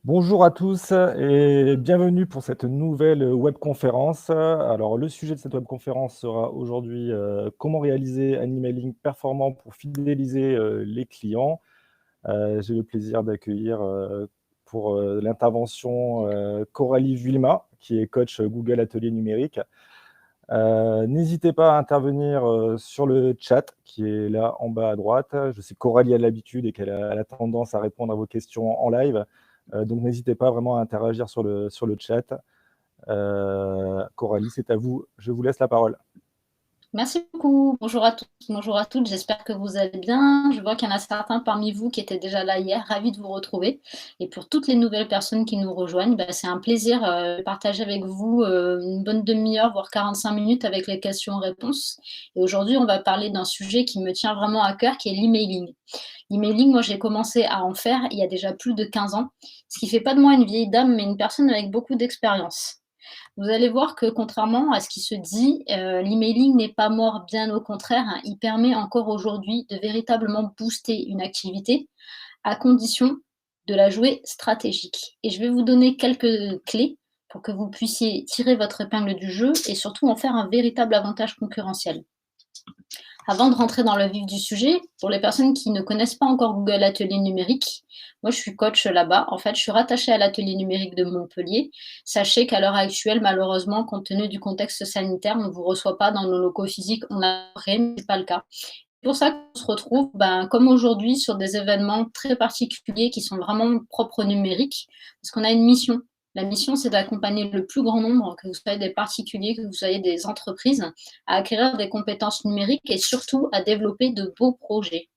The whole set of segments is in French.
Bonjour à tous et bienvenue pour cette nouvelle webconférence. Alors, le sujet de cette webconférence sera aujourd'hui comment réaliser un emailing performant pour fidéliser les clients. J'ai le plaisir d'accueillir pour l'intervention Coralie Vuillemin, qui est coach Google Atelier Numérique. N'hésitez pas à intervenir sur le chat qui est là en bas à droite. Je sais que Coralie a l'habitude et qu'elle a tendance à répondre à vos questions en live. Donc n'hésitez pas vraiment à interagir sur le chat. Coralie, c'est à vous. Je vous laisse la parole. Merci beaucoup. Bonjour à tous, bonjour à toutes. J'espère que vous allez bien. Je vois qu'il y en a certains parmi vous qui étaient déjà là hier. Ravi de vous retrouver. Et pour toutes les nouvelles personnes qui nous rejoignent, c'est un plaisir de partager avec vous une bonne demi-heure, voire 45 minutes avec les questions-réponses. Et aujourd'hui, on va parler d'un sujet qui me tient vraiment à cœur, qui est l'emailing. L'emailing, moi, j'ai commencé à en faire il y a déjà plus de 15 ans, ce qui ne fait pas de moi une vieille dame, mais une personne avec beaucoup d'expérience. Vous allez voir que contrairement à ce qui se dit, l'emailing n'est pas mort, bien au contraire, hein. Il permet encore aujourd'hui de véritablement booster une activité, à condition de la jouer stratégique. Et je vais vous donner quelques clés pour que vous puissiez tirer votre épingle du jeu et surtout en faire un véritable avantage concurrentiel. Avant de rentrer dans le vif du sujet, pour les personnes qui ne connaissent pas encore Google Atelier Numérique, moi je suis coach là-bas. En fait, je suis rattachée à l'Atelier Numérique de Montpellier. Sachez qu'à l'heure actuelle, malheureusement, compte tenu du contexte sanitaire, on ne vous reçoit pas dans nos locaux physiques. On aimerait, mais ce n'est pas le cas. C'est pour ça qu'on se retrouve, comme aujourd'hui, sur des événements très particuliers qui sont vraiment propres au numérique, parce qu'on a une mission. La mission, c'est d'accompagner le plus grand nombre, que vous soyez des particuliers, que vous soyez des entreprises, à acquérir des compétences numériques et surtout à développer de beaux projets.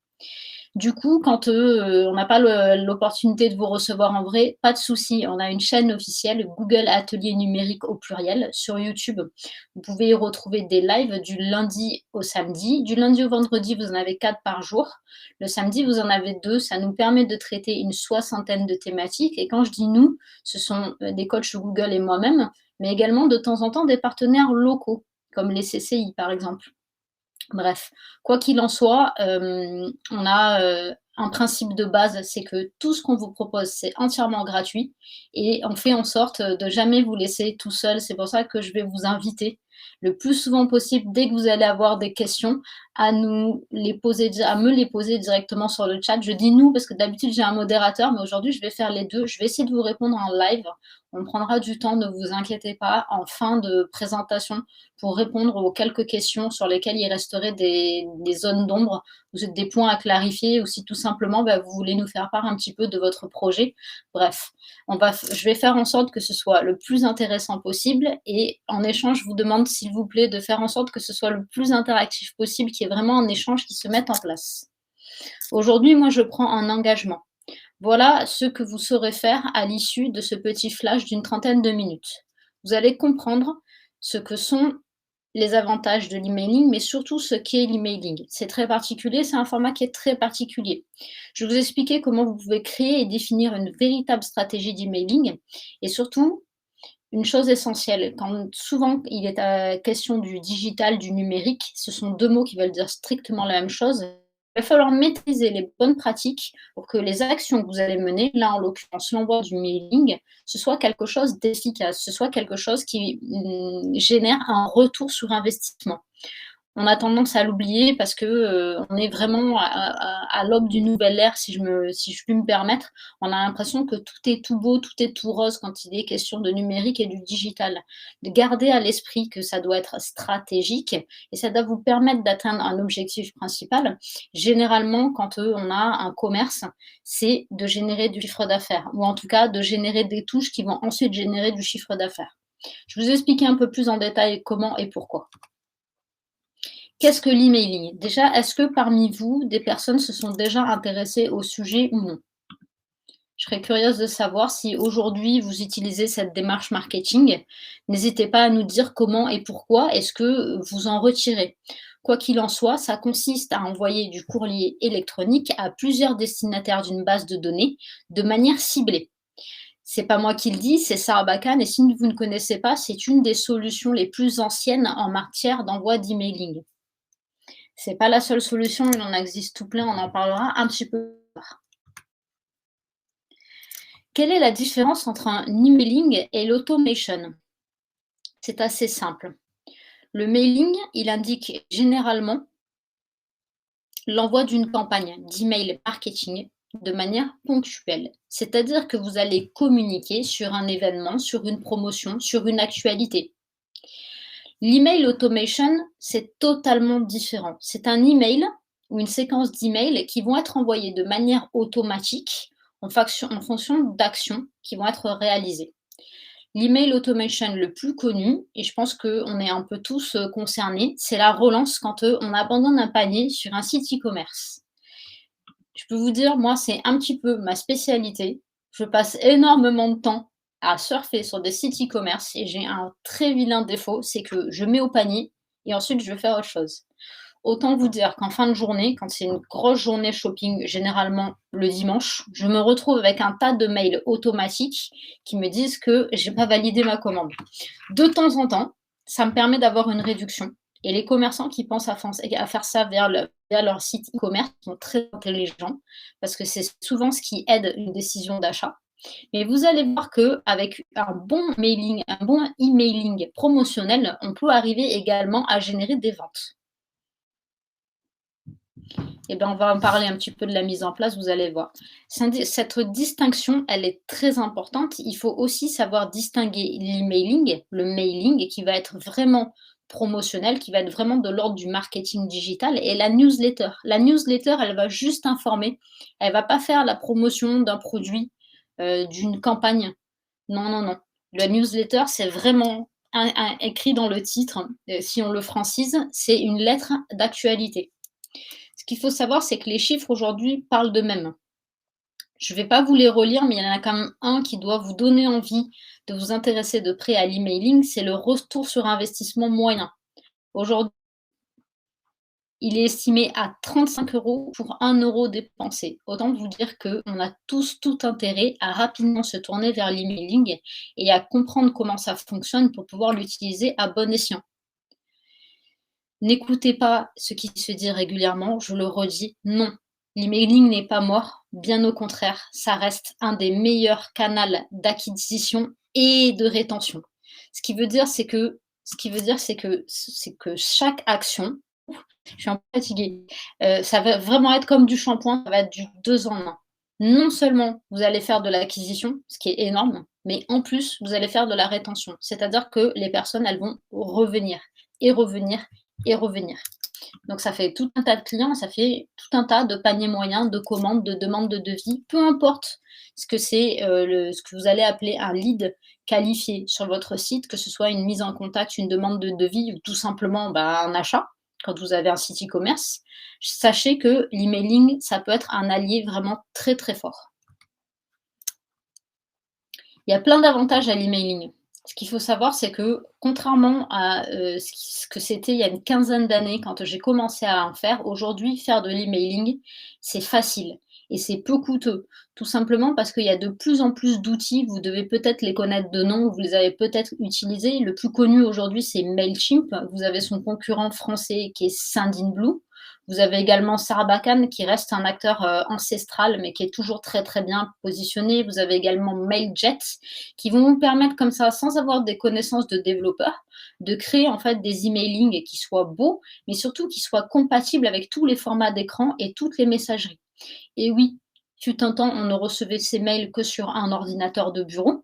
Du coup, quand on n'a pas l'opportunité de vous recevoir en vrai, pas de souci. On a une chaîne officielle, Google Atelier Numérique au pluriel, sur YouTube. Vous pouvez y retrouver des lives du lundi au samedi. Du lundi au vendredi, vous en avez 4 par jour. Le samedi, vous en avez 2. Ça nous permet de traiter une soixantaine de thématiques. Et quand je dis nous, ce sont des coachs Google et moi-même, mais également de temps en temps des partenaires locaux, comme les CCI par exemple. Bref, quoi qu'il en soit, on a un principe de base, c'est que tout ce qu'on vous propose, c'est entièrement gratuit et on fait en sorte de jamais vous laisser tout seul. C'est pour ça que je vais vous inviter le plus souvent possible, dès que vous allez avoir des questions, à me les poser directement sur le chat. Je dis nous parce que d'habitude j'ai un modérateur, mais aujourd'hui je vais faire les deux. Je vais essayer de vous répondre en live. On prendra du temps, ne vous inquiétez pas, en fin de présentation pour répondre aux quelques questions sur lesquelles il resterait des zones d'ombre, ou des points à clarifier, ou si tout simplement vous voulez nous faire part un petit peu de votre projet. Bref, je vais faire en sorte que ce soit le plus intéressant possible et en échange, je vous demande s'il vous plaît de faire en sorte que ce soit le plus interactif possible, qu'il y ait vraiment un échange qui se mette en place. Aujourd'hui, moi, je prends un engagement. Voilà ce que vous saurez faire à l'issue de ce petit flash d'une trentaine de minutes. Vous allez comprendre ce que sont les avantages de l'emailing, mais surtout ce qu'est l'emailing. C'est très particulier, c'est un format qui est très particulier. Je vais vous expliquer comment vous pouvez créer et définir une véritable stratégie d'emailing et surtout, une chose essentielle, quand souvent il est question du digital, du numérique, ce sont deux mots qui veulent dire strictement la même chose. Il va falloir maîtriser les bonnes pratiques pour que les actions que vous allez mener, là en l'occurrence l'envoi du mailing, ce soit quelque chose d'efficace, ce soit quelque chose qui génère un retour sur investissement. On a tendance à l'oublier parce que on est vraiment à l'aube d'une nouvelle ère, si je puis me permettre. On a l'impression que tout est tout beau, tout est tout rose quand il est question de numérique et du digital. De garder à l'esprit que ça doit être stratégique et ça doit vous permettre d'atteindre un objectif principal. Généralement, quand on a un commerce, c'est de générer du chiffre d'affaires ou en tout cas de générer des touches qui vont ensuite générer du chiffre d'affaires. Je vais vous expliquer un peu plus en détail comment et pourquoi. Qu'est-ce que l'emailing? Déjà, est-ce que parmi vous, des personnes se sont déjà intéressées au sujet ou non? Je serais curieuse de savoir si aujourd'hui vous utilisez cette démarche marketing. N'hésitez pas à nous dire comment et pourquoi est-ce que vous en retirez. Quoi qu'il en soit, ça consiste à envoyer du courrier électronique à plusieurs destinataires d'une base de données de manière ciblée. C'est pas moi qui le dis, c'est Sarah Bakan et si vous ne connaissez pas, c'est une des solutions les plus anciennes en matière d'envoi d'emailing. C'est pas la seule solution, il en existe tout plein, on en parlera un petit peu plus tard. Quelle est la différence entre un emailing et l'automation? C'est assez simple. Le mailing, il indique généralement l'envoi d'une campagne d'email marketing de manière ponctuelle. C'est-à-dire que vous allez communiquer sur un événement, sur une promotion, sur une actualité. L'email automation, c'est totalement différent. C'est un email ou une séquence d'emails qui vont être envoyés de manière automatique en fonction d'actions qui vont être réalisées. L'email automation le plus connu, et je pense qu'on est un peu tous concernés, c'est la relance quand on abandonne un panier sur un site e-commerce. Je peux vous dire, moi, c'est un petit peu ma spécialité. Je passe énormément de temps à surfer sur des sites e-commerce et j'ai un très vilain défaut, c'est que je mets au panier et ensuite je vais faire autre chose. Autant vous dire qu'en fin de journée, quand c'est une grosse journée shopping, généralement le dimanche, je me retrouve avec un tas de mails automatiques qui me disent que j'ai pas validé ma commande. De temps en temps, ça me permet d'avoir une réduction. Et les commerçants qui pensent à faire ça via leur site e-commerce sont très intelligents parce que c'est souvent ce qui aide une décision d'achat. Mais vous allez voir qu'avec un bon mailing, un bon emailing promotionnel, on peut arriver également à générer des ventes. Eh ben, on va en parler un petit peu de la mise en place, vous allez voir. Cette distinction, elle est très importante. Il faut aussi savoir distinguer l'emailing, le mailing, qui va être vraiment promotionnel, qui va être vraiment de l'ordre du marketing digital, et la newsletter. La newsletter, elle va juste informer. Elle ne va pas faire la promotion d'un produit, d'une campagne. Non, non, non. La newsletter, c'est vraiment écrit dans le titre. Si on le francise, c'est une lettre d'actualité. Ce qu'il faut savoir, c'est que les chiffres aujourd'hui parlent d'eux-mêmes. Je ne vais pas vous les relire, mais il y en a quand même un qui doit vous donner envie de vous intéresser de près à l'emailing, c'est le retour sur investissement moyen. Aujourd'hui, il est estimé à 35 € pour 1 € dépensé. Autant vous dire qu'on a tous tout intérêt à rapidement se tourner vers l'emailing et à comprendre comment ça fonctionne pour pouvoir l'utiliser à bon escient. N'écoutez pas ce qui se dit régulièrement, je le redis, non. L'emailing n'est pas mort, bien au contraire, ça reste un des meilleurs canaux d'acquisition et de rétention. Ce qui veut dire, c'est que chaque action, je suis un peu fatiguée, ça va vraiment être comme du shampoing, ça va être du 2 en 1. Non seulement vous allez faire de l'acquisition, ce qui est énorme, mais en plus, vous allez faire de la rétention. C'est-à-dire que les personnes, elles vont revenir et revenir et revenir. Donc ça fait tout un tas de clients, ça fait tout un tas de paniers moyens, de commandes, de demandes de devis, peu importe ce que c'est, ce que vous allez appeler un lead qualifié sur votre site, que ce soit une mise en contact, une demande de devis ou tout simplement, un achat, quand vous avez un site e-commerce. Sachez que l'emailing, ça peut être un allié vraiment très, très fort. Il y a plein d'avantages à l'emailing. Ce qu'il faut savoir, c'est que contrairement à ce que c'était il y a une quinzaine d'années quand j'ai commencé à en faire, aujourd'hui, faire de l'emailing, c'est facile et c'est peu coûteux. Tout simplement parce qu'il y a de plus en plus d'outils. Vous devez peut-être les connaître de nom, vous les avez peut-être utilisés. Le plus connu aujourd'hui, c'est Mailchimp. Vous avez son concurrent français qui est Sendinblue. Vous avez également Sarbacane qui reste un acteur ancestral mais qui est toujours très très bien positionné. Vous avez également Mailjet qui vont vous permettre comme ça, sans avoir des connaissances de développeurs, de créer en fait des emailings qui soient beaux, mais surtout qui soient compatibles avec tous les formats d'écran et toutes les messageries. Et oui, fut un temps, on ne recevait ces mails que sur un ordinateur de bureau.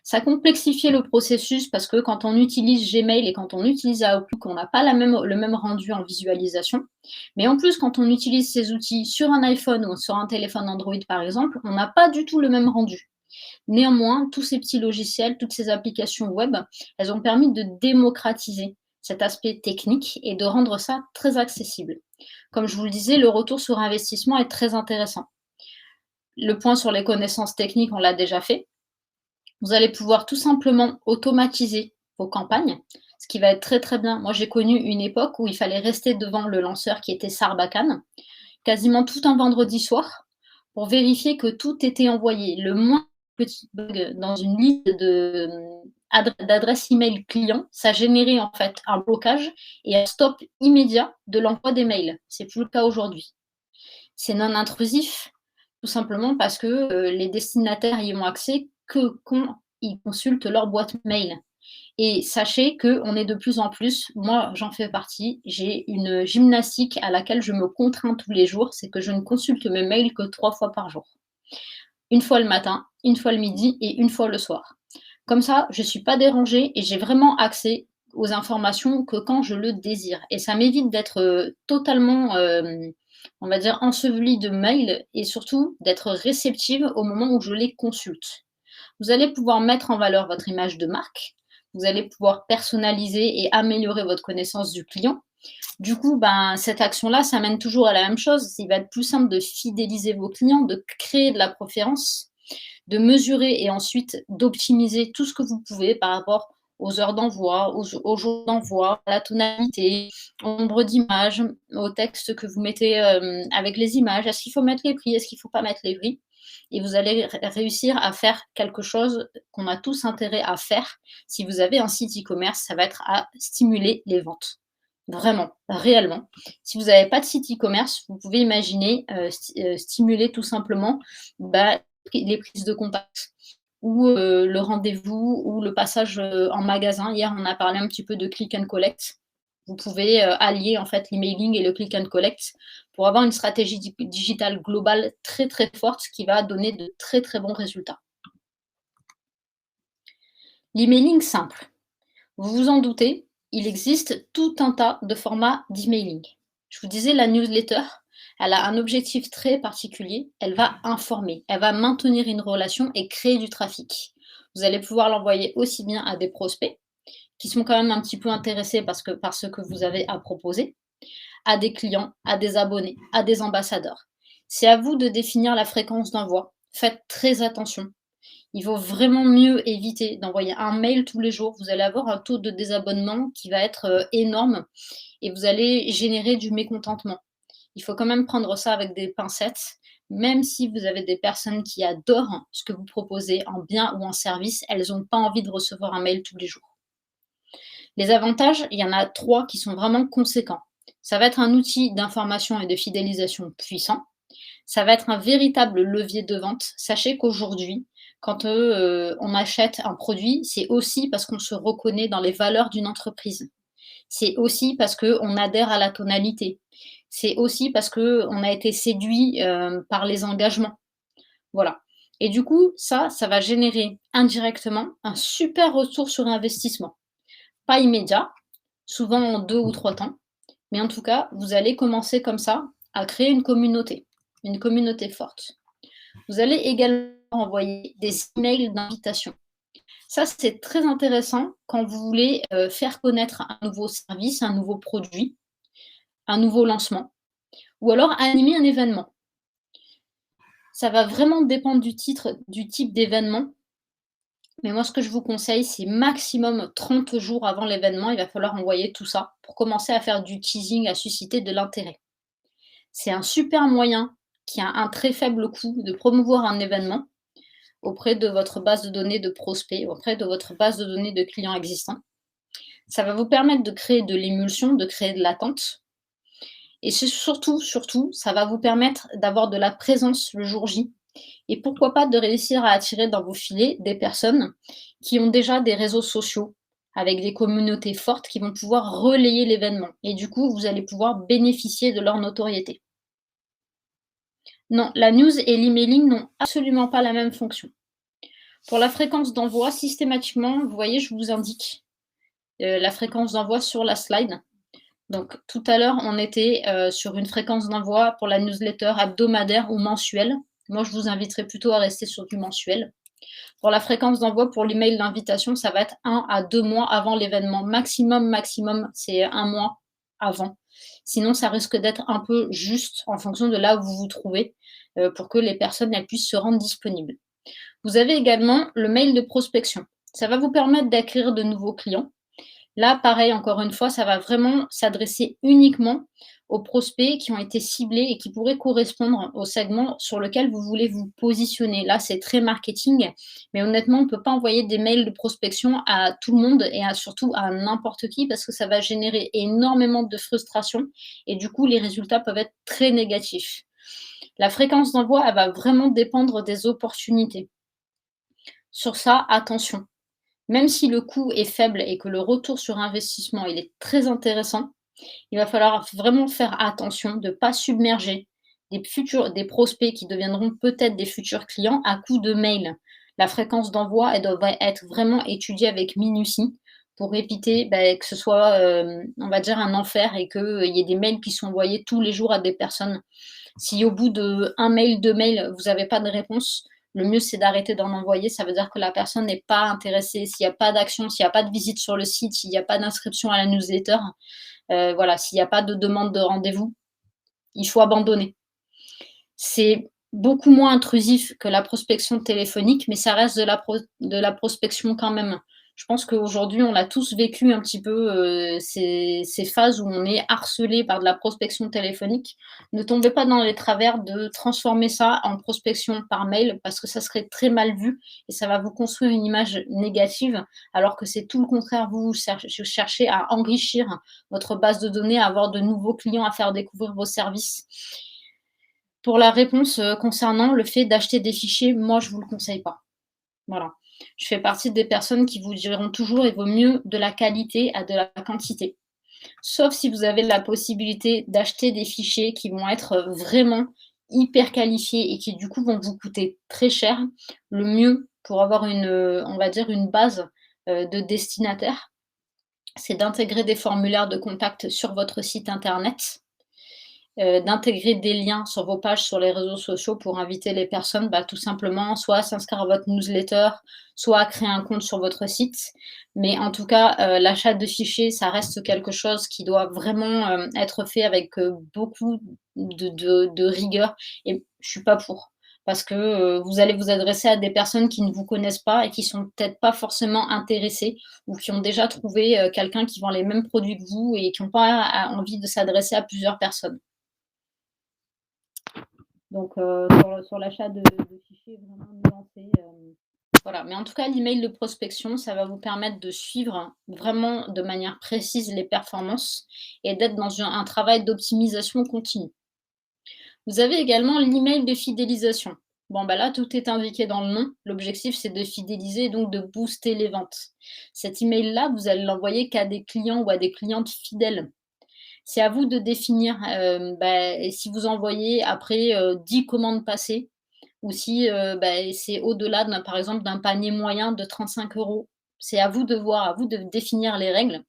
Ça complexifiait le processus parce que quand on utilise Gmail et quand on utilise Outlook, on n'a pas le même rendu en visualisation. Mais en plus, quand on utilise ces outils sur un iPhone ou sur un téléphone Android, par exemple, on n'a pas du tout le même rendu. Néanmoins, tous ces petits logiciels, toutes ces applications web, elles ont permis de démocratiser cet aspect technique et de rendre ça très accessible. Comme je vous le disais, le retour sur investissement est très intéressant. Le point sur les connaissances techniques, on l'a déjà fait. Vous allez pouvoir tout simplement automatiser vos campagnes, ce qui va être très très bien. Moi, j'ai connu une époque où il fallait rester devant le lanceur qui était Sarbacane, quasiment tout un vendredi soir, pour vérifier que tout était envoyé. Le moins petit bug dans une liste d'adresses email client, ça générait en fait un blocage et un stop immédiat de l'envoi des mails. C'est plus le cas aujourd'hui. C'est non intrusif. tout simplement parce que les destinataires y ont accès que quand ils consultent leur boîte mail. Et sachez qu'on est de plus en plus, moi j'en fais partie, j'ai une gymnastique à laquelle je me contrains tous les jours, c'est que je ne consulte mes mails que 3 fois par jour. Une fois le matin, une fois le midi et une fois le soir. Comme ça, je ne suis pas dérangée et j'ai vraiment accès aux informations que quand je le désire. Et ça m'évite d'être totalement, on va dire, ensevelie de mails et surtout d'être réceptive au moment où je les consulte. Vous allez pouvoir mettre en valeur votre image de marque, vous allez pouvoir personnaliser et améliorer votre connaissance du client. Du coup, ben, cette action-là, ça mène toujours à la même chose. Il va être plus simple de fidéliser vos clients, de créer de la préférence, de mesurer et ensuite d'optimiser tout ce que vous pouvez par rapport aux heures d'envoi, aux jours d'envoi, à la tonalité, au nombre d'images, au texte que vous mettez avec les images. Est-ce qu'il faut mettre les prix? Est-ce qu'il ne faut pas mettre les prix? Et vous allez réussir à faire quelque chose qu'on a tous intérêt à faire. Si vous avez un site e-commerce, ça va être à stimuler les ventes. Vraiment, réellement. Si vous n'avez pas de site e-commerce, vous pouvez imaginer stimuler tout simplement bah, les prises de contact ou le rendez-vous ou le passage en magasin. Hier, on a parlé un petit peu de click and collect. Vous pouvez allier en fait l'emailing et le click and collect pour avoir une stratégie digitale globale très très forte qui va donner de très très bons résultats. L'emailing simple. Vous vous en doutez, il existe tout un tas de formats d'emailing. Je vous disais, la newsletter, elle a un objectif très particulier. Elle va informer, elle va maintenir une relation et créer du trafic. Vous allez pouvoir l'envoyer aussi bien à des prospects qui sont quand même un petit peu intéressés par ce que vous avez à proposer, à des clients, à des abonnés, à des ambassadeurs. C'est à vous de définir la fréquence d'envoi. Faites très attention. Il vaut vraiment mieux éviter d'envoyer un mail tous les jours. Vous allez avoir un taux de désabonnement qui va être énorme et vous allez générer du mécontentement. Il faut quand même prendre ça avec des pincettes. Même si vous avez des personnes qui adorent ce que vous proposez en bien ou en service, elles n'ont pas envie de recevoir un mail tous les jours. Les avantages, il y en a 3 qui sont vraiment conséquents. Ça va être un outil d'information et de fidélisation puissant. Ça va être un véritable levier de vente. Sachez qu'aujourd'hui, quand on achète un produit, c'est aussi parce qu'on se reconnaît dans les valeurs d'une entreprise. C'est aussi parce qu'on adhère à la tonalité. C'est aussi parce qu'on a été séduit par les engagements. Voilà. Et du coup, ça va générer indirectement un super retour sur investissement. Pas immédiat, souvent en 2 ou 3 temps, mais en tout cas, vous allez commencer comme ça à créer une communauté forte. Vous allez également envoyer des emails d'invitation. Ça, c'est très intéressant quand vous voulez faire connaître un nouveau service, un nouveau produit, un nouveau lancement, ou alors animer un événement. Ça va vraiment dépendre du type d'événement. Mais moi, ce que je vous conseille, c'est maximum 30 jours avant l'événement, il va falloir envoyer tout ça pour commencer à faire du teasing, à susciter de l'intérêt. C'est un super moyen qui a un très faible coût de promouvoir un événement auprès de votre base de données de prospects, auprès de votre base de données de clients existants. Ça va vous permettre de créer de l'émulsion, de créer de l'attente. Et c'est surtout, ça va vous permettre d'avoir de la présence le jour J. Et pourquoi pas de réussir à attirer dans vos filets des personnes qui ont déjà des réseaux sociaux avec des communautés fortes qui vont pouvoir relayer l'événement. Et du coup, vous allez pouvoir bénéficier de leur notoriété. Non, la news et l'emailing n'ont absolument pas la même fonction. Pour la fréquence d'envoi, systématiquement, vous voyez, je vous indique la fréquence d'envoi sur la slide. Donc, tout à l'heure, on était sur une fréquence d'envoi pour la newsletter hebdomadaire ou mensuelle. Moi, je vous inviterai plutôt à rester sur du mensuel. Pour la fréquence d'envoi pour l'email d'invitation, ça va être 1 à 2 mois avant l'événement. Maximum, c'est 1 mois avant. Sinon, ça risque d'être un peu juste en fonction de là où vous vous trouvez pour que les personnes elles puissent se rendre disponibles. Vous avez également le mail de prospection. Ça va vous permettre d'acquérir de nouveaux clients. Là, pareil, encore une fois, ça va vraiment s'adresser uniquement aux prospects qui ont été ciblés et qui pourraient correspondre au segment sur lequel vous voulez vous positionner. Là, c'est très marketing, mais honnêtement, on ne peut pas envoyer des mails de prospection à tout le monde et surtout à n'importe qui parce que ça va générer énormément de frustration et du coup, les résultats peuvent être très négatifs. La fréquence d'envoi, elle va vraiment dépendre des opportunités. Sur ça, attention. Même si le coût est faible et que le retour sur investissement, il est très intéressant, il va falloir vraiment faire attention de ne pas submerger des prospects qui deviendront peut-être des futurs clients à coup de mail. La fréquence d'envoi, elle devrait être vraiment étudiée avec minutie pour éviter que ce soit, on va dire, un enfer et qu'il y ait des mails qui sont envoyés tous les jours à des personnes. Si au bout de un mail, 2 mails, vous n'avez pas de réponse, le mieux c'est d'arrêter d'en envoyer. Ça veut dire que la personne n'est pas intéressée. S'il n'y a pas d'action, s'il n'y a pas de visite sur le site, s'il n'y a pas d'inscription à la newsletter, voilà, s'il n'y a pas de demande de rendez-vous, il faut abandonner. C'est beaucoup moins intrusif que la prospection téléphonique, mais ça reste de la prospection quand même. Je pense qu'aujourd'hui, on a tous vécu un petit peu ces phases où on est harcelé par de la prospection téléphonique. Ne tombez pas dans les travers de transformer ça en prospection par mail parce que ça serait très mal vu et ça va vous construire une image négative alors que c'est tout le contraire. Vous cherchez à enrichir votre base de données, à avoir de nouveaux clients, à faire découvrir vos services. Pour la réponse, concernant le fait d'acheter des fichiers, moi je vous le conseille pas. Voilà. Je fais partie des personnes qui vous diront toujours: «Il vaut mieux de la qualité à de la quantité». Sauf si vous avez la possibilité d'acheter des fichiers qui vont être, vraiment hyper qualifiés et qui du coup vont vous coûter très cher. Le mieux pour avoir une, on va dire une base, de destinataires, c'est d'intégrer des formulaires de contact sur votre site internet. D'intégrer des liens sur vos pages sur les réseaux sociaux pour inviter les personnes, tout simplement, soit à s'inscrire à votre newsletter, soit à créer un compte sur votre site. Mais en tout cas, l'achat de fichiers, ça reste quelque chose qui doit vraiment, être fait avec, beaucoup de rigueur et je suis pas pour. Parce que, vous allez vous adresser à des personnes qui ne vous connaissent pas et qui sont peut-être pas forcément intéressées ou qui ont déjà trouvé, quelqu'un qui vend les mêmes produits que vous et qui ont pas envie de s'adresser à plusieurs personnes. Donc, sur l'achat de fichiers vraiment nuancés, voilà. Mais en tout cas, l'email de prospection, ça va vous permettre de suivre vraiment de manière précise les performances et d'être dans un travail d'optimisation continue. Vous avez également l'email de fidélisation. Bon, là, tout est indiqué dans le nom. L'objectif, c'est de fidéliser et donc de booster les ventes. Cet email-là, vous allez l'envoyer qu'à des clients ou à des clientes fidèles. C'est à vous de définir, si vous envoyez après, 10 commandes passées ou si, c'est au-delà par exemple, d'un panier moyen de 35 €. C'est à vous de voir, à vous de définir les règles,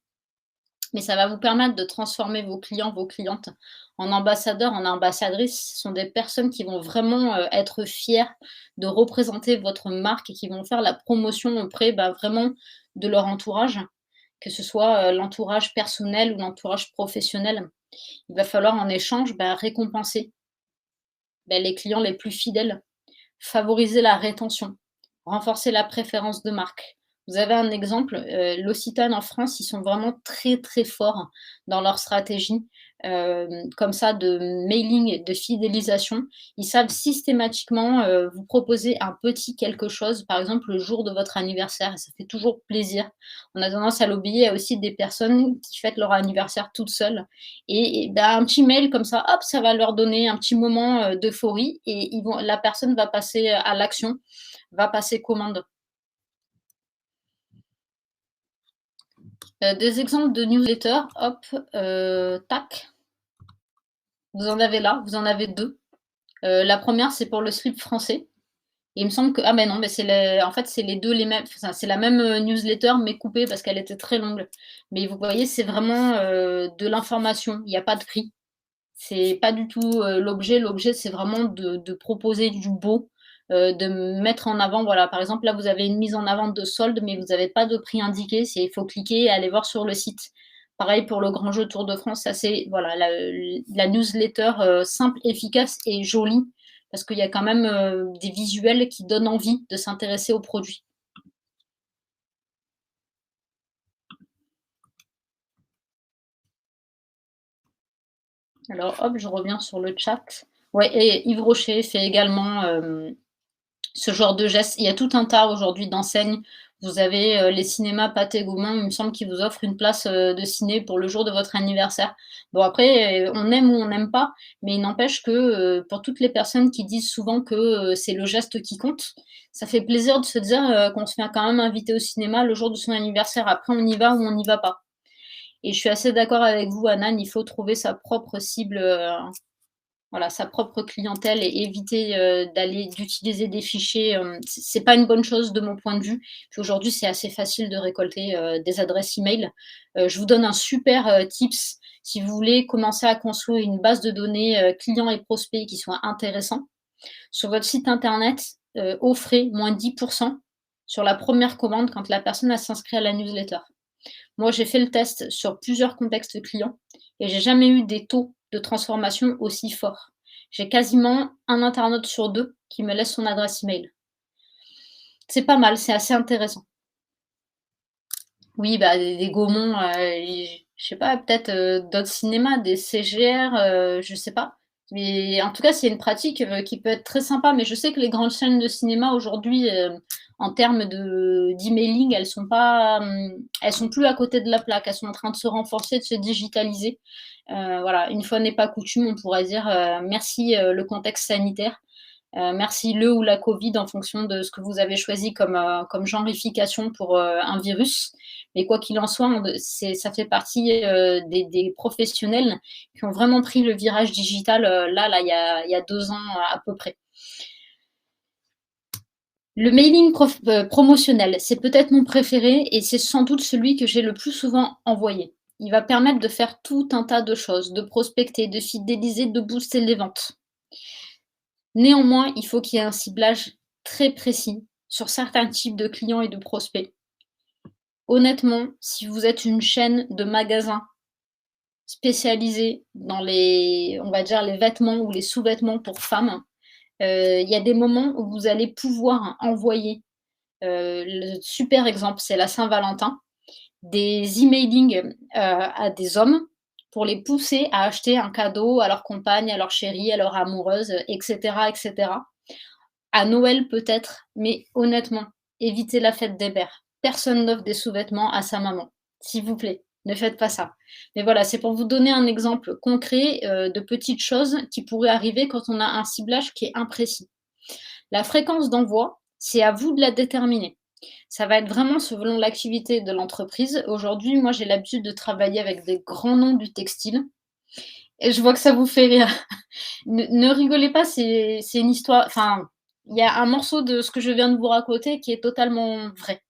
mais ça va vous permettre de transformer vos clients, vos clientes en ambassadeurs, en ambassadrices. Ce sont des personnes qui vont vraiment, être fiers de représenter votre marque et qui vont faire la promotion auprès, vraiment de leur entourage, que ce soit, l'entourage personnel ou l'entourage professionnel. Il va falloir en échange, récompenser, les clients les plus fidèles, favoriser la rétention, renforcer la préférence de marque. Vous avez un exemple, L'Occitane en France, ils sont vraiment très, très forts dans leur stratégie, comme ça de mailing et de fidélisation. Ils savent systématiquement, vous proposer un petit quelque chose, par exemple le jour de votre anniversaire et ça fait toujours plaisir. On a tendance à l'oublier, il y a aussi des personnes qui fêtent leur anniversaire toutes seules et un petit mail comme ça, hop, ça va leur donner un petit moment, d'euphorie et la personne va passer à l'action, va passer commande. Des exemples de newsletters, hop, tac, vous en avez là, vous en avez 2. La première c'est pour le slip français et il me semble que ah non, mais en fait, c'est les 2 les mêmes, enfin, c'est la même, newsletter mais coupée parce qu'elle était très longue. Mais vous voyez, c'est vraiment, de l'information, il y a pas de prix. C'est pas du tout, l'objet. L'objet, c'est vraiment de proposer du beau, de mettre en avant, voilà, par exemple, là, vous avez une mise en avant de solde, mais vous avez pas de prix indiqué, il faut cliquer et aller voir sur le site. Pareil pour le grand jeu Tour de France, ça c'est voilà, la newsletter, simple, efficace et jolie parce qu'il y a quand même, des visuels qui donnent envie de s'intéresser au produit. Alors hop, je reviens sur le chat. Ouais et Yves Rocher fait également, ce genre de geste. Il y a tout un tas aujourd'hui d'enseignes Vous avez, les cinémas Pathé Gaumont, il me semble qu'ils vous offrent une place, de ciné pour le jour de votre anniversaire. Bon après, on aime ou on n'aime pas, mais il n'empêche que, pour toutes les personnes qui disent souvent que, c'est le geste qui compte, ça fait plaisir de se dire, qu'on se fait quand même inviter au cinéma le jour de son anniversaire. Après on y va ou on n'y va pas. Et je suis assez d'accord avec vous, Anan, il faut trouver sa propre cible, voilà, sa propre clientèle et éviter, d'utiliser des fichiers, c'est pas une bonne chose de mon point de vue. Puis aujourd'hui, c'est assez facile de récolter, des adresses email. Je vous donne un super, tips si vous voulez commencer à construire une base de données, clients et prospects qui soit intéressant. Sur votre site internet, offrez moins 10 sur la première commande quand la personne elle s'inscrit à la newsletter. Moi, j'ai fait le test sur plusieurs contextes clients et j'ai jamais eu des taux de transformation aussi forts. J'ai quasiment un internaute sur 2 qui me laisse son adresse email. C'est pas mal, c'est assez intéressant. Oui, bah, des Gaumont, je sais pas, peut-être, d'autres cinémas, des CGR, je sais pas. Mais en tout cas, c'est une pratique, qui peut être très sympa. Mais je sais que les grandes chaînes de cinéma aujourd'hui, en termes d'emailing, elles sont plus à côté de la plaque. Elles sont en train de se renforcer, de se digitaliser. Voilà, une fois n'est pas coutume, on pourrait dire, merci, le contexte sanitaire. Merci le ou la Covid en fonction de ce que vous avez choisi comme genrification pour, un virus. Mais quoi qu'il en soit, ça fait partie, des professionnels qui ont vraiment pris le virage digital, il y a 2 ans à peu près. Le mailing promotionnel, c'est peut-être mon préféré et c'est sans doute celui que j'ai le plus souvent envoyé. Il va permettre de faire tout un tas de choses, de prospecter, de fidéliser, de booster les ventes. Néanmoins, il faut qu'il y ait un ciblage très précis sur certains types de clients et de prospects. Honnêtement, si vous êtes une chaîne de magasins spécialisée dans on va dire, les vêtements ou les sous-vêtements pour femmes, il y a des moments où vous allez pouvoir envoyer, le super exemple, c'est la Saint-Valentin, des emailing, à des hommes pour les pousser à acheter un cadeau à leur compagne, à leur chérie, à leur amoureuse, et cetera, et cetera. À Noël peut-être, mais honnêtement, évitez la fête des mères. Personne n'offre des sous-vêtements à sa maman. S'il vous plaît, ne faites pas ça. Mais voilà, c'est pour vous donner un exemple concret, de petites choses qui pourraient arriver quand on a un ciblage qui est imprécis. La fréquence d'envoi, c'est à vous de la déterminer. Ça va être vraiment selon l'activité de l'entreprise. Aujourd'hui, moi, j'ai l'habitude de travailler avec des grands noms du textile et je vois que ça vous fait rire. Ne rigolez pas, c'est une histoire, enfin, il y a un morceau de ce que je viens de vous raconter qui est totalement vrai.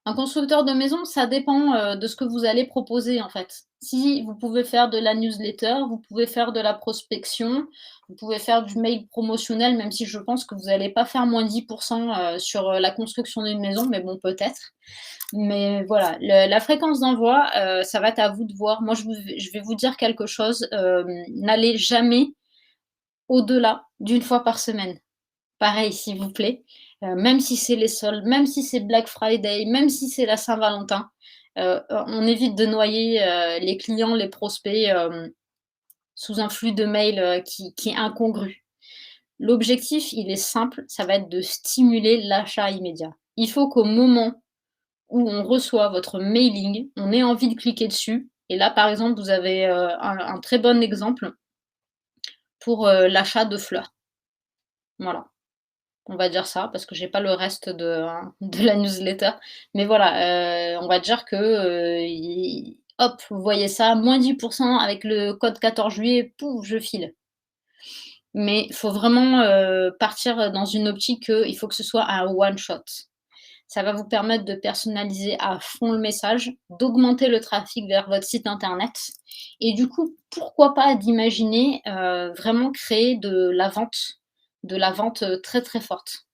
Un constructeur de maison, ça dépend, de ce que vous allez proposer, en fait. Si vous pouvez faire de la newsletter, vous pouvez faire de la prospection, vous pouvez faire du mail promotionnel, même si je pense que vous allez pas faire moins 10 sur, la construction d'une maison, mais bon, peut-être. Mais voilà, la fréquence d'envoi, ça va être à vous de voir. Moi, je vais vous dire quelque chose, n'allez jamais au-delà d'une fois par semaine. Pareil, s'il vous plaît, même si c'est les soldes, même si c'est Black Friday, même si c'est la Saint-Valentin, on évite de noyer, les clients, les prospects, sous un flux de mails, qui est incongru. L'objectif, il est simple, ça va être de stimuler l'achat immédiat. Il faut qu'au moment où on reçoit votre mailing, on ait envie de cliquer dessus et là, par exemple, vous avez, un très bon exemple pour, l'achat de fleurs. Voilà. On va dire ça, parce que j'ai pas le reste de la newsletter. Mais voilà, on va dire que, i hop, vous voyez ça, moins 10 avec le code 14 juillet, pouf, je file. Mais il faut vraiment, partir dans une optique il faut que ce soit un one shot. Ça va vous permettre de personnaliser à fond le message, d'augmenter le trafic vers votre site internet et du coup, pourquoi pas d'imaginer, vraiment créer de la vente, très, très forte.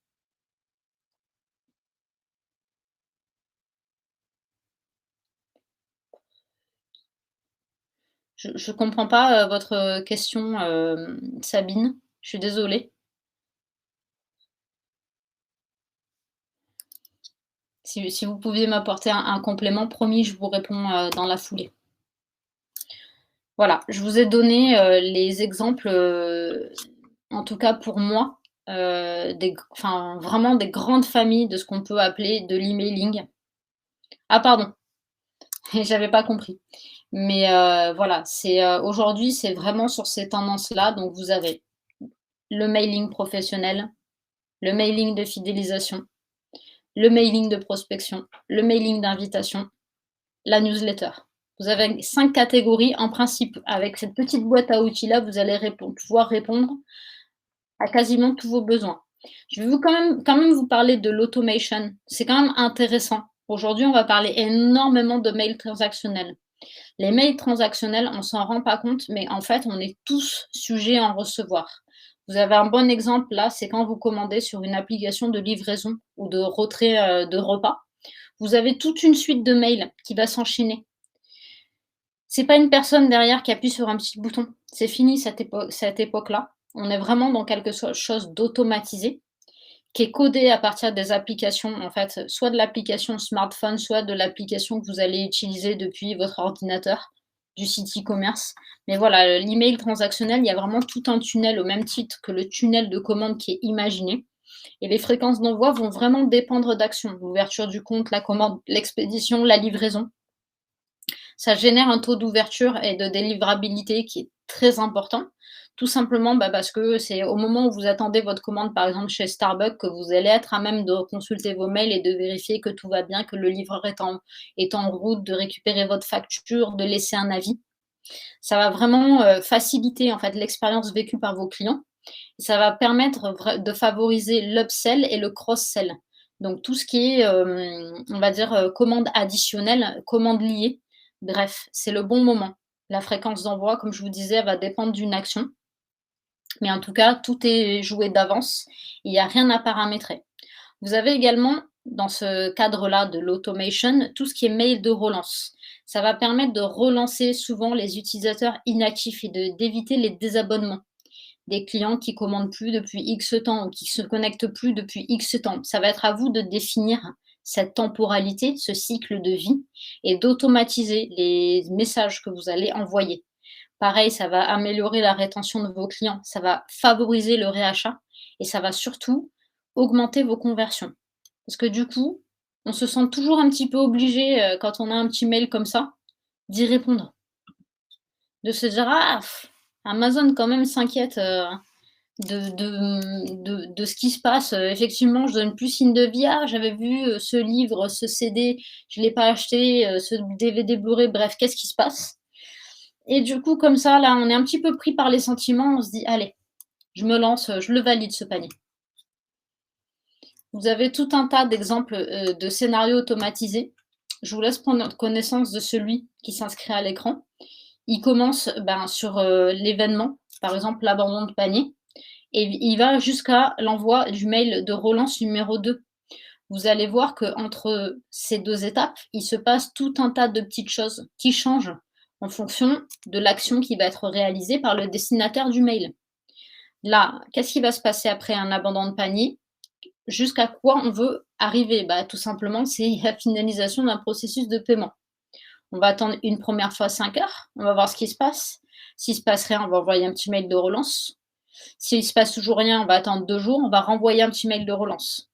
Je comprends pas, votre, question, Sabine. Je suis désolée. Si vous pouviez m'apporter un complément, promis, je vous réponds, dans la foulée. Voilà, je vous ai donné, les exemples, en tout cas pour moi, vraiment des grandes familles de ce qu'on peut appeler de l'emailing. Ah pardon, j'avais pas compris. Mais voilà, aujourd'hui, c'est vraiment sur ces tendances-là. Donc vous avez le mailing professionnel, le mailing de fidélisation, le mailing de prospection, le mailing d'invitation, la newsletter. Vous avez 5 catégories. En principe, avec cette petite boîte à outils-là, vous allez pouvoir répondre à quasiment tous vos besoins. Je vais quand même vous parler de l'automation. C'est quand même intéressant. Aujourd'hui, on va parler énormément de mails transactionnels. Les mails transactionnels, on s'en rend pas compte, mais en fait, on est tous sujets à en recevoir. Vous avez un bon exemple là, c'est quand vous commandez sur une application de livraison ou de retrait de repas. Vous avez toute une suite de mails qui va s'enchaîner. C'est pas une personne derrière qui appuie sur un petit bouton. C'est fini cette époque-là. On est vraiment dans quelque chose d'automatisé, qui est codé à partir des applications, en fait, soit de l'application smartphone, soit de l'application que vous allez utiliser depuis votre ordinateur, du site e-commerce. Mais voilà, l'email transactionnel, il y a vraiment tout un tunnel au même titre que le tunnel de commande qui est imaginé. Et les fréquences d'envoi vont vraiment dépendre d'actions, l'ouverture du compte, la commande, l'expédition, la livraison. Ça génère un taux d'ouverture et de délivrabilité qui est très important. Tout simplement parce que c'est au moment où vous attendez votre commande, par exemple chez Starbucks, que vous allez être à même de consulter vos mails et de vérifier que tout va bien, que le livreur est en route, de récupérer votre facture, de laisser un avis. Ça va vraiment faciliter en fait l'expérience vécue par vos clients. Ça va permettre de favoriser l'upsell et le cross-sell. Donc tout ce qui est, on va dire, commande additionnelle, commande liée. Bref, c'est le bon moment. La fréquence d'envoi, comme je vous disais, elle va dépendre d'une action. Mais en tout cas, tout est joué d'avance. Il n'y a rien à paramétrer. Vous avez également, dans ce cadre-là de l'automation, tout ce qui est mail de relance. Ça va permettre de relancer souvent les utilisateurs inactifs et d'éviter les désabonnements des clients qui commandent plus depuis X temps ou qui se connectent plus depuis X temps. Ça va être à vous de définir cette temporalité, ce cycle de vie et d'automatiser les messages que vous allez envoyer. Pareil, ça va améliorer la rétention de vos clients, ça va favoriser le réachat et ça va surtout augmenter vos conversions. Parce que du coup, on se sent toujours un petit peu obligé, quand on a un petit mail comme ça, d'y répondre. De se dire: «Ah, Amazon quand même s'inquiète, de ce qui se passe. Effectivement, je donne plus signe de vie. Ah, j'avais vu, ce livre, ce CD, je ne l'ai pas acheté, ce DVD Blu-ray, bref, qu'est-ce qui se passe?» Et du coup, comme ça, là, on est un petit peu pris par les sentiments, on se dit: «Allez, je me lance, je le valide ce panier». Vous avez tout un tas d'exemples, de scénarios automatisés. Je vous laisse prendre connaissance de celui qui s'inscrit à l'écran. Il commence, sur, l'événement, par exemple l'abandon de panier. Et il va jusqu'à l'envoi du mail de relance numéro 2. Vous allez voir qu'entre ces 2 étapes, il se passe tout un tas de petites choses qui changent en fonction de l'action qui va être réalisée par le destinataire du mail. Là, qu'est-ce qui va se passer après un abandon de panier? Jusqu'à quoi on veut arriver? Tout simplement, c'est la finalisation d'un processus de paiement. On va attendre une première fois 5 heures, on va voir ce qui se passe. S'il se passe rien, on va envoyer un petit mail de relance. S'il se passe toujours rien, on va attendre 2 jours, on va renvoyer un petit mail de relance.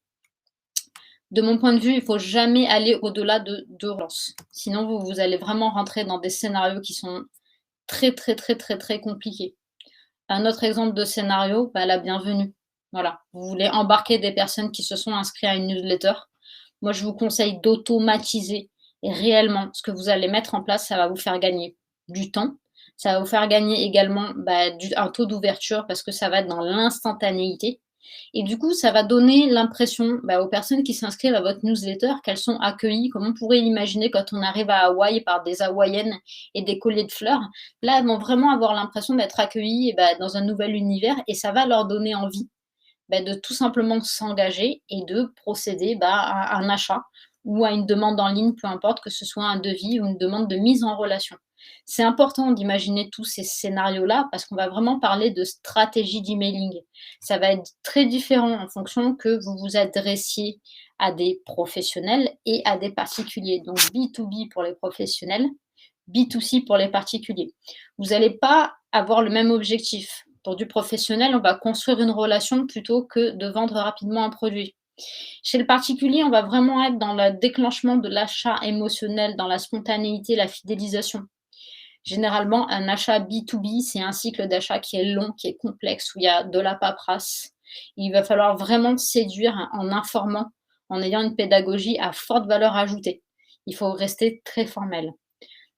De mon point de vue, il ne faut jamais aller au-delà de 2 relances. Sinon, vous allez vraiment rentrer dans des scénarios qui sont très, très, très, très, très compliqués. Un autre exemple de scénario, la bienvenue. Voilà, vous voulez embarquer des personnes qui se sont inscrites à une newsletter. Moi, je vous conseille d'automatiser et réellement, ce que vous allez mettre en place, ça va vous faire gagner du temps. Ça va vous faire gagner également un taux d'ouverture parce que ça va être dans l'instantanéité. Et du coup, ça va donner l'impression aux personnes qui s'inscrivent à votre newsletter qu'elles sont accueillies, comme on pourrait l'imaginer quand on arrive à Hawaï par des Hawaïennes et des colliers de fleurs. Là, elles vont vraiment avoir l'impression d'être accueillies dans un nouvel univers et ça va leur donner envie de tout simplement s'engager et de procéder à un achat ou à une demande en ligne, peu importe, que ce soit un devis ou une demande de mise en relation. C'est important d'imaginer tous ces scénarios-là parce qu'on va vraiment parler de stratégie d'emailing. Ça va être très différent en fonction que vous vous adressiez à des professionnels et à des particuliers. Donc B2B pour les professionnels, B2C pour les particuliers. Vous n'allez pas avoir le même objectif. Pour du professionnel, on va construire une relation plutôt que de vendre rapidement un produit. Chez le particulier, on va vraiment être dans le déclenchement de l'achat émotionnel, dans la spontanéité, la fidélisation. Généralement, un achat B2B, c'est un cycle d'achat qui est long, qui est complexe, où il y a de la paperasse. Il va falloir vraiment séduire en informant, en ayant une pédagogie à forte valeur ajoutée. Il faut rester très formel.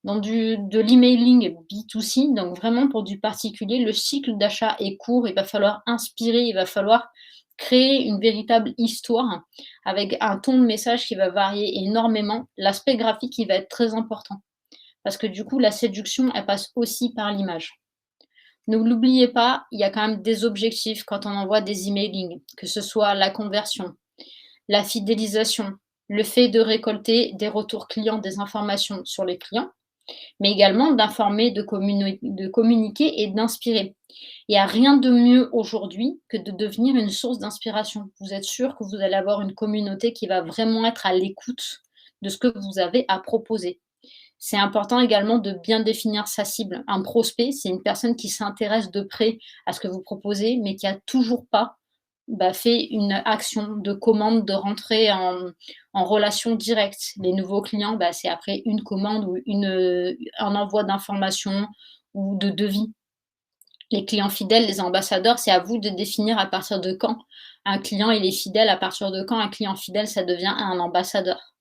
Dans de l'emailing B2C, donc vraiment pour du particulier, le cycle d'achat est court, il va falloir inspirer, il va falloir créer une véritable histoire avec un ton de message qui va varier énormément. L'aspect graphique, il va être très important parce que du coup, la séduction, elle passe aussi par l'image. Ne l'oubliez pas, il y a quand même des objectifs quand on envoie des emailing, que ce soit la conversion, la fidélisation, le fait de récolter des retours clients, des informations sur les clients, mais également d'informer, de communiquer et d'inspirer. Il n'y a rien de mieux aujourd'hui que de devenir une source d'inspiration. Vous êtes sûr que vous allez avoir une communauté qui va vraiment être à l'écoute de ce que vous avez à proposer. C'est important également de bien définir sa cible. Un prospect, c'est une personne qui s'intéresse de près à ce que vous proposez, mais qui a toujours pas fait une action de commande, de rentrer en relation directe. Les nouveaux clients, c'est après une commande ou un envoi d'informations ou de devis. Les clients fidèles, les ambassadeurs, c'est à vous de définir à partir de quand un client il est fidèle, à partir de quand un client fidèle, ça devient un ambassadeur.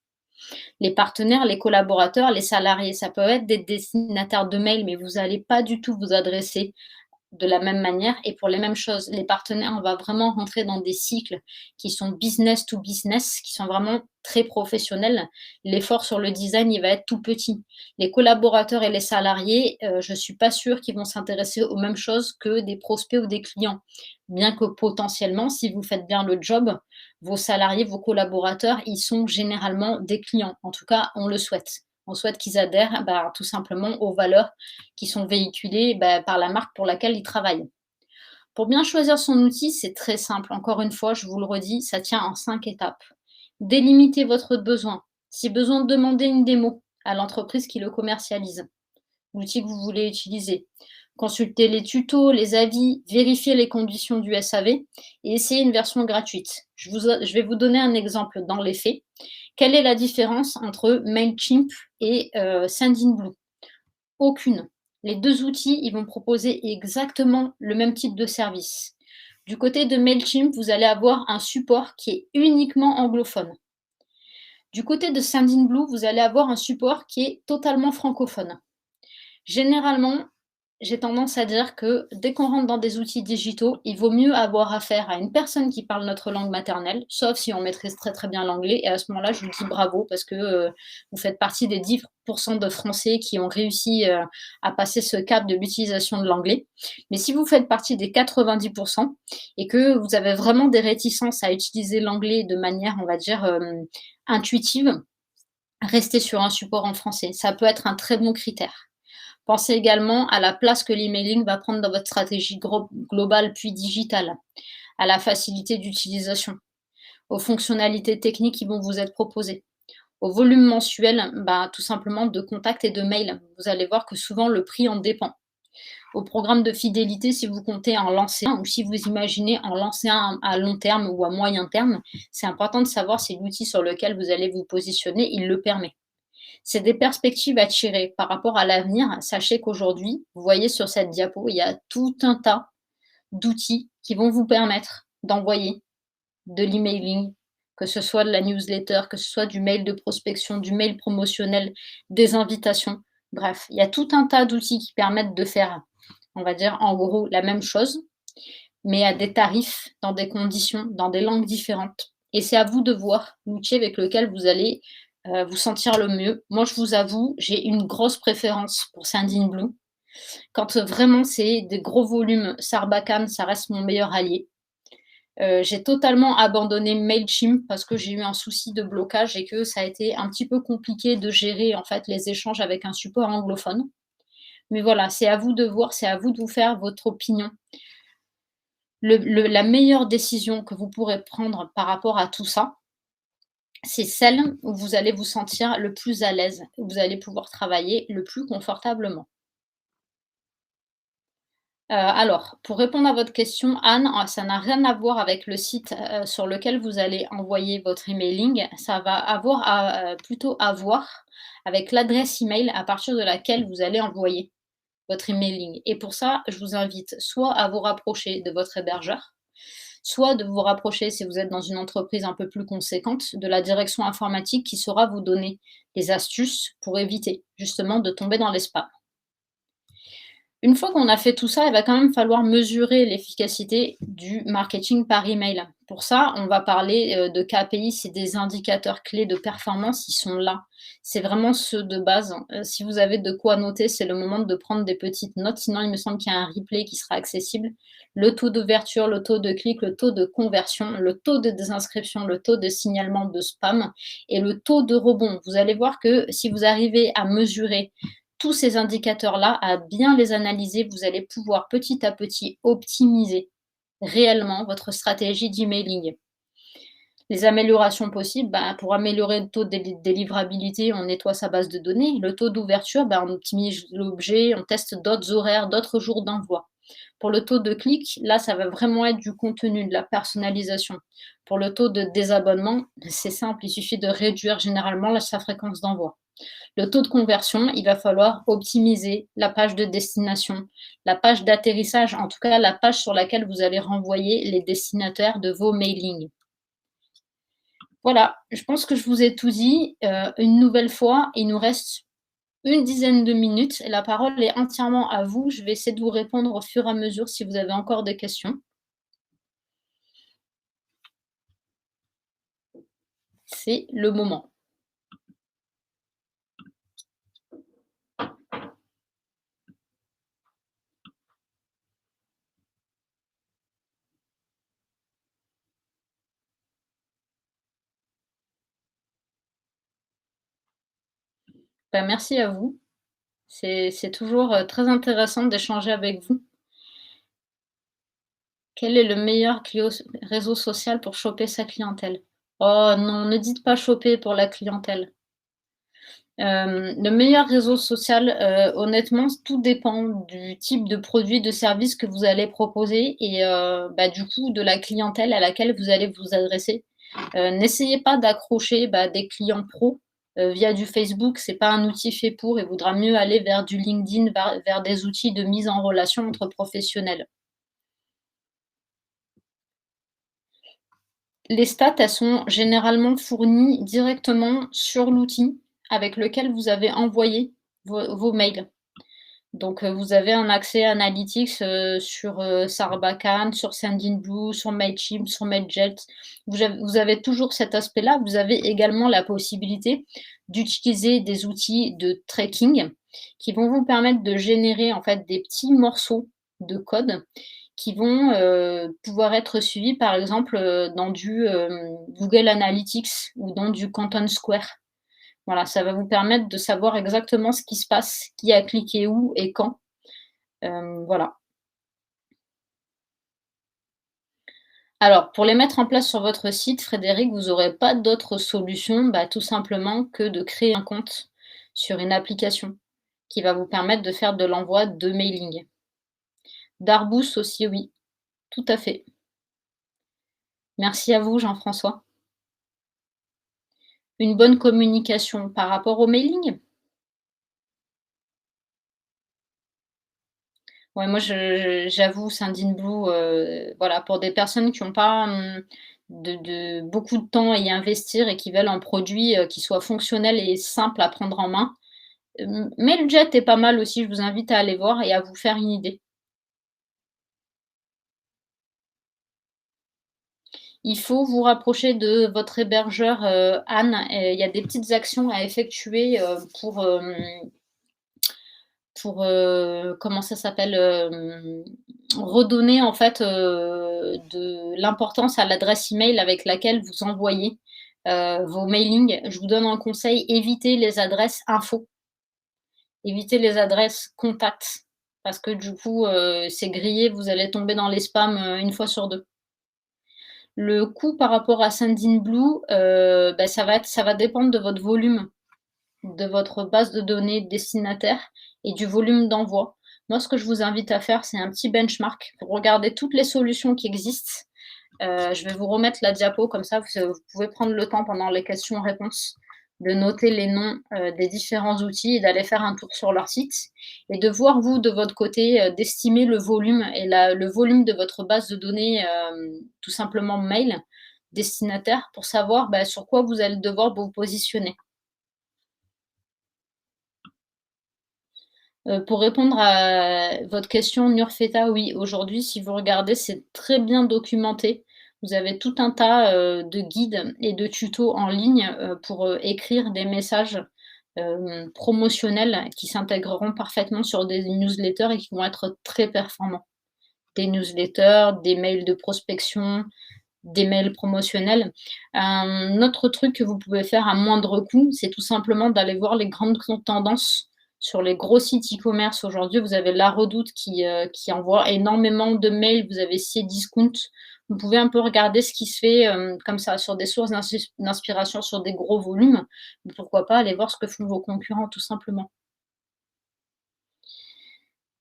Les partenaires, les collaborateurs, les salariés, ça peut être des destinataires de mails, mais vous n'allez pas du tout vous adresser de la même manière et pour les mêmes choses. Les partenaires, on va vraiment rentrer dans des cycles qui sont business to business, qui sont vraiment très professionnels. L'effort sur le design, il va être tout petit. Les collaborateurs et les salariés, je ne suis pas sûre qu'ils vont s'intéresser aux mêmes choses que des prospects ou des clients. Bien que potentiellement, si vous faites bien le job, vos salariés, vos collaborateurs, ils sont généralement des clients. En tout cas, on le souhaite. On souhaite qu'ils adhèrent tout simplement aux valeurs qui sont véhiculées par la marque pour laquelle ils travaillent. Pour bien choisir son outil, c'est très simple. Encore une fois, je vous le redis, ça tient en 5 étapes. Délimitez votre besoin. Si besoin, demandez une démo à l'entreprise qui le commercialise, l'outil que vous voulez utiliser. Consultez les tutos, les avis, vérifiez les conditions du SAV et essayez une version gratuite. Je vais vous donner un exemple dans les faits. Quelle est la différence entre Mailchimp et Sendinblue? Aucune. Les deux outils, ils vont proposer exactement le même type de service. Du côté de Mailchimp, vous allez avoir un support qui est uniquement anglophone. Du côté de Sendinblue, vous allez avoir un support qui est totalement francophone. Généralement, j'ai tendance à dire que dès qu'on rentre dans des outils digitaux, il vaut mieux avoir affaire à une personne qui parle notre langue maternelle, sauf si on maîtrise très très bien l'anglais. Et à ce moment-là, je vous dis bravo parce que vous faites partie des 10% de Français qui ont réussi à passer ce cap de l'utilisation de l'anglais. Mais si vous faites partie des 90% et que vous avez vraiment des réticences à utiliser l'anglais de manière, on va dire, intuitive, restez sur un support en français. Ça peut être un très bon critère. Pensez également à la place que l'emailing va prendre dans votre stratégie globale puis digitale, à la facilité d'utilisation, aux fonctionnalités techniques qui vont vous être proposées, au volume mensuel, tout simplement de contacts et de mails. Vous allez voir que souvent le prix en dépend. Au programme de fidélité, si vous comptez en lancer un ou si vous imaginez en lancer un à long terme ou à moyen terme, c'est important de savoir si l'outil sur lequel vous allez vous positionner, il le permet. C'est des perspectives à tirer par rapport à l'avenir. Sachez qu'aujourd'hui, vous voyez sur cette diapo, il y a tout un tas d'outils qui vont vous permettre d'envoyer de l'emailing, que ce soit de la newsletter, que ce soit du mail de prospection, du mail promotionnel, des invitations. Bref, il y a tout un tas d'outils qui permettent de faire, on va dire en gros, la même chose, mais à des tarifs, dans des conditions, dans des langues différentes. Et c'est à vous de voir l'outil avec lequel vous allez vous sentir le mieux. Moi, je vous avoue, j'ai une grosse préférence pour Sendinblue. Quand vraiment c'est des gros volumes, Sarbacane, ça reste mon meilleur allié. J'ai totalement abandonné Mailchimp parce que j'ai eu un souci de blocage et que ça a été un petit peu compliqué de gérer en fait les échanges avec un support anglophone. Mais voilà, c'est à vous de voir, c'est à vous de vous faire votre opinion. La meilleure décision que vous pourrez prendre par rapport à tout ça, c'est celle où vous allez vous sentir le plus à l'aise, où vous allez pouvoir travailler le plus confortablement. Alors, pour répondre à votre question, Anne, ça n'a rien à voir avec le site, sur lequel vous allez envoyer votre emailing. Ça va avoir plutôt à voir avec l'adresse email à partir de laquelle vous allez envoyer votre emailing et pour ça, je vous invite soit à vous rapprocher de votre hébergeur, soit de vous rapprocher, si vous êtes dans une entreprise un peu plus conséquente, de la direction informatique qui saura vous donner des astuces pour éviter justement de tomber dans les spams. Une fois qu'on a fait tout ça, il va quand même falloir mesurer l'efficacité du marketing par email. Pour ça, on va parler, de KPI, c'est des indicateurs clés de performance, ils sont là. C'est vraiment ceux de base. Si vous avez de quoi noter, c'est le moment de prendre des petites notes, sinon il me semble qu'il y a un replay qui sera accessible. Le taux d'ouverture, le taux de clic, le taux de conversion, le taux de désinscription, le taux de signalement de spam et le taux de rebond. Vous allez voir que si vous arrivez à mesurer tous ces indicateurs-là, à bien les analyser, vous allez pouvoir petit à petit optimiser réellement votre stratégie d'emailing. Les améliorations possibles, pour améliorer le taux de délivrabilité, on nettoie sa base de données. Le taux d'ouverture, on optimise l'objet, on teste d'autres horaires, d'autres jours d'envoi. Pour le taux de clic, là, ça va vraiment être du contenu, de la personnalisation. Pour le taux de désabonnement, c'est simple, il suffit de réduire généralement sa fréquence d'envoi. Le taux de conversion, il va falloir optimiser la page de destination, la page d'atterrissage, en tout cas la page sur laquelle vous allez renvoyer les destinataires de vos mailings. Voilà, je pense que je vous ai tout dit. Une nouvelle fois, il nous reste une dizaine de minutes et la parole est entièrement à vous. Je vais essayer de vous répondre au fur et à mesure si vous avez encore des questions. C'est le moment. Merci à vous. C'est toujours, très intéressant d'échanger avec vous. Quel est le meilleur réseau social pour choper sa clientèle? Oh non, ne dites pas choper pour la clientèle. Le meilleur réseau social, honnêtement, tout dépend du type de produit, de service que vous allez proposer et du coup, de la clientèle à laquelle vous allez vous adresser. N'essayez pas d'accrocher, des clients pros, via du Facebook, c'est pas un outil fait pour. Il vaudra mieux aller vers du LinkedIn, vers des outils de mise en relation entre professionnels. Les stats, elles sont généralement fournies directement sur l'outil avec lequel vous avez envoyé vos mails. Donc, vous avez un accès Analytics, sur, Sarbacane, sur Sendinblue, sur Mailchimp, sur Mailjet. Vous avez toujours cet aspect-là. Vous avez également la possibilité d'utiliser des outils de tracking qui vont vous permettre de générer, en fait, des petits morceaux de code qui vont, pouvoir être suivis, par exemple, dans du, Google Analytics ou dans du Canton Square. Voilà, ça va vous permettre de savoir exactement ce qui se passe, qui a cliqué où et quand. Voilà. Alors, pour les mettre en place sur votre site, Frédéric, vous n'aurez pas d'autre solution, tout simplement que de créer un compte sur une application qui va vous permettre de faire de l'envoi de mailing. Darbus aussi, oui, tout à fait. Merci à vous, Jean-François. Une bonne communication par rapport au mailing? Ouais, moi, j'avoue, Sendinblue, voilà, pour des personnes qui n'ont pas, de beaucoup de temps à y investir et qui veulent un produit, qui soit fonctionnel et simple à prendre en main. Mailjet est pas mal aussi, je vous invite à aller voir et à vous faire une idée. Il faut vous rapprocher de votre hébergeur, Anne, et il y a des petites actions à effectuer, pour, comment ça s'appelle? Redonner en fait, de l'importance à l'adresse email avec laquelle vous envoyez, vos mailings. Je vous donne un conseil, évitez les adresses info, évitez les adresses contacts parce que du coup, c'est grillé, vous allez tomber dans les spams, 1 fois sur 2. Le coût par rapport à Sendinblue, ça va dépendre de votre volume, de votre base de données destinataire et du volume d'envoi. Moi, ce que je vous invite à faire, c'est un petit benchmark pour regarder toutes les solutions qui existent. Je vais vous remettre la diapo, comme ça, vous pouvez prendre le temps pendant les questions-réponses de noter les noms des différents outils et d'aller faire un tour sur leur site et de voir, vous, de votre côté, d'estimer le volume et le volume de votre base de données, tout simplement mail, destinataire, pour savoir sur quoi vous allez devoir vous positionner. Pour répondre à votre question, Nurfeta, oui, aujourd'hui, si vous regardez, c'est très bien documenté. Vous avez tout un tas de guides et de tutos en ligne pour écrire des messages promotionnels qui s'intégreront parfaitement sur des newsletters et qui vont être très performants. Des newsletters, des mails de prospection, des mails promotionnels. Un autre truc que vous pouvez faire à moindre coût, c'est tout simplement d'aller voir les grandes tendances sur les gros sites e-commerce. Aujourd'hui, vous avez La Redoute qui envoie énormément de mails. Vous avez Cdiscount. Vous pouvez un peu regarder ce qui se fait comme ça sur des sources d'inspiration sur des gros volumes. Mais pourquoi pas aller voir ce que font vos concurrents, tout simplement.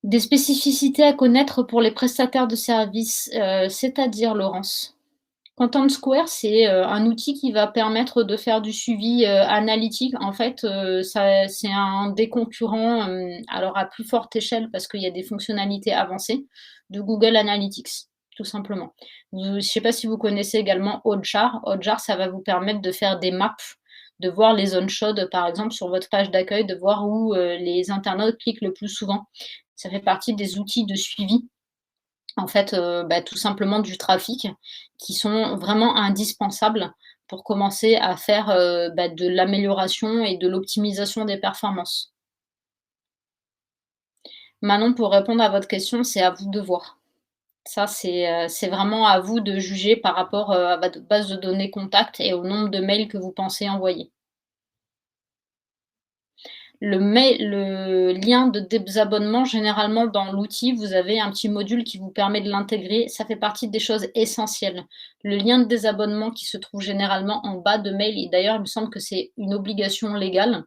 Des spécificités à connaître pour les prestataires de services, c'est-à-dire, Laurence? Content Square, c'est un outil qui va permettre de faire du suivi analytique. En fait, c'est un des concurrents, alors à plus forte échelle parce qu'il y a des fonctionnalités avancées, de Google Analytics, tout simplement. Je ne sais pas si vous connaissez également Hotjar. Hotjar, ça va vous permettre de faire des maps, de voir les zones chaudes, par exemple, sur votre page d'accueil, de voir où les internautes cliquent le plus souvent. Ça fait partie des outils de suivi, en fait, tout simplement du trafic, qui sont vraiment indispensables pour commencer à faire de l'amélioration et de l'optimisation des performances. Manon, pour répondre à votre question, c'est à vous de voir. Ça, c'est vraiment à vous de juger par rapport à votre base de données contact et au nombre de mails que vous pensez envoyer. Le lien de désabonnement, généralement dans l'outil, vous avez un petit module qui vous permet de l'intégrer. Ça fait partie des choses essentielles. Le lien de désabonnement qui se trouve généralement en bas de mail, et d'ailleurs, il me semble que c'est une obligation légale,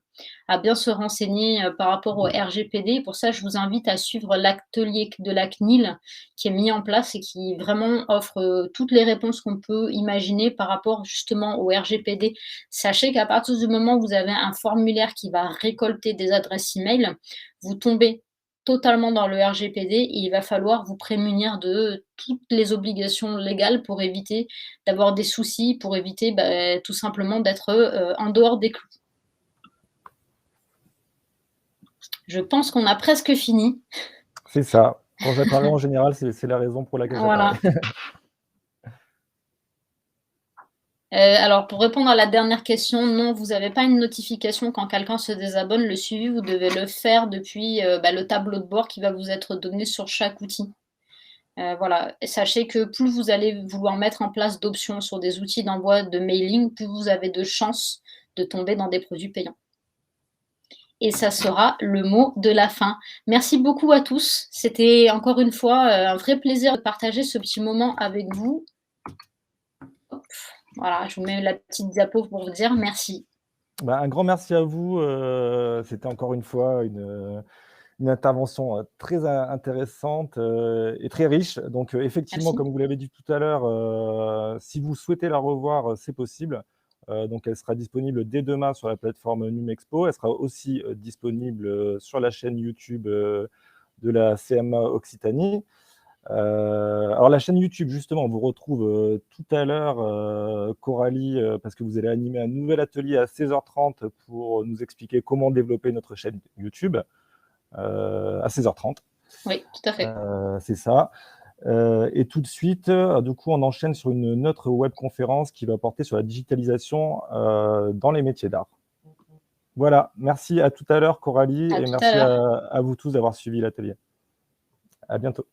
à bien se renseigner par rapport au RGPD. Pour ça, je vous invite à suivre l'atelier de la CNIL qui est mis en place et qui vraiment offre toutes les réponses qu'on peut imaginer par rapport justement au RGPD. Sachez qu'à partir du moment où vous avez un formulaire qui va récolter des adresses email, vous tombez totalement dans le RGPD et il va falloir vous prémunir de toutes les obligations légales pour éviter d'avoir des soucis, pour éviter tout simplement d'être en dehors des clous. Je pense qu'on a presque fini. C'est ça. Quand j'apparais en général, c'est la raison pour laquelle Voilà. j'apparais. Alors, pour répondre à la dernière question, non, vous n'avez pas une notification quand quelqu'un se désabonne. Le suivi, vous devez le faire depuis le tableau de bord qui va vous être donné sur chaque outil. Voilà. Et sachez que plus vous allez vouloir mettre en place d'options sur des outils d'envoi de mailing, plus vous avez de chances de tomber dans des produits payants. Et ça sera le mot de la fin. Merci beaucoup à tous. C'était encore une fois un vrai plaisir de partager ce petit moment avec vous. Hop. Voilà, je vous mets la petite diapo pour vous dire merci. Un grand merci à vous. C'était encore une fois une intervention très intéressante et très riche. Donc, effectivement, Merci. comme vous l'avez dit tout à l'heure, si vous souhaitez la revoir, c'est possible. Donc, elle sera disponible dès demain sur la plateforme Numexpo. Elle sera aussi disponible sur la chaîne YouTube de la CMA Occitanie. Alors, la chaîne YouTube, justement, on vous retrouve tout à l'heure, Coralie, parce que vous allez animer un nouvel atelier à 16h30 pour nous expliquer comment développer notre chaîne YouTube à 16h30. Oui, tout à fait. C'est ça. Et tout de suite, du coup, on enchaîne sur une autre webconférence qui va porter sur la digitalisation dans les métiers d'art. Voilà, merci à tout à l'heure, Coralie, et merci à vous tous d'avoir suivi l'atelier. À bientôt.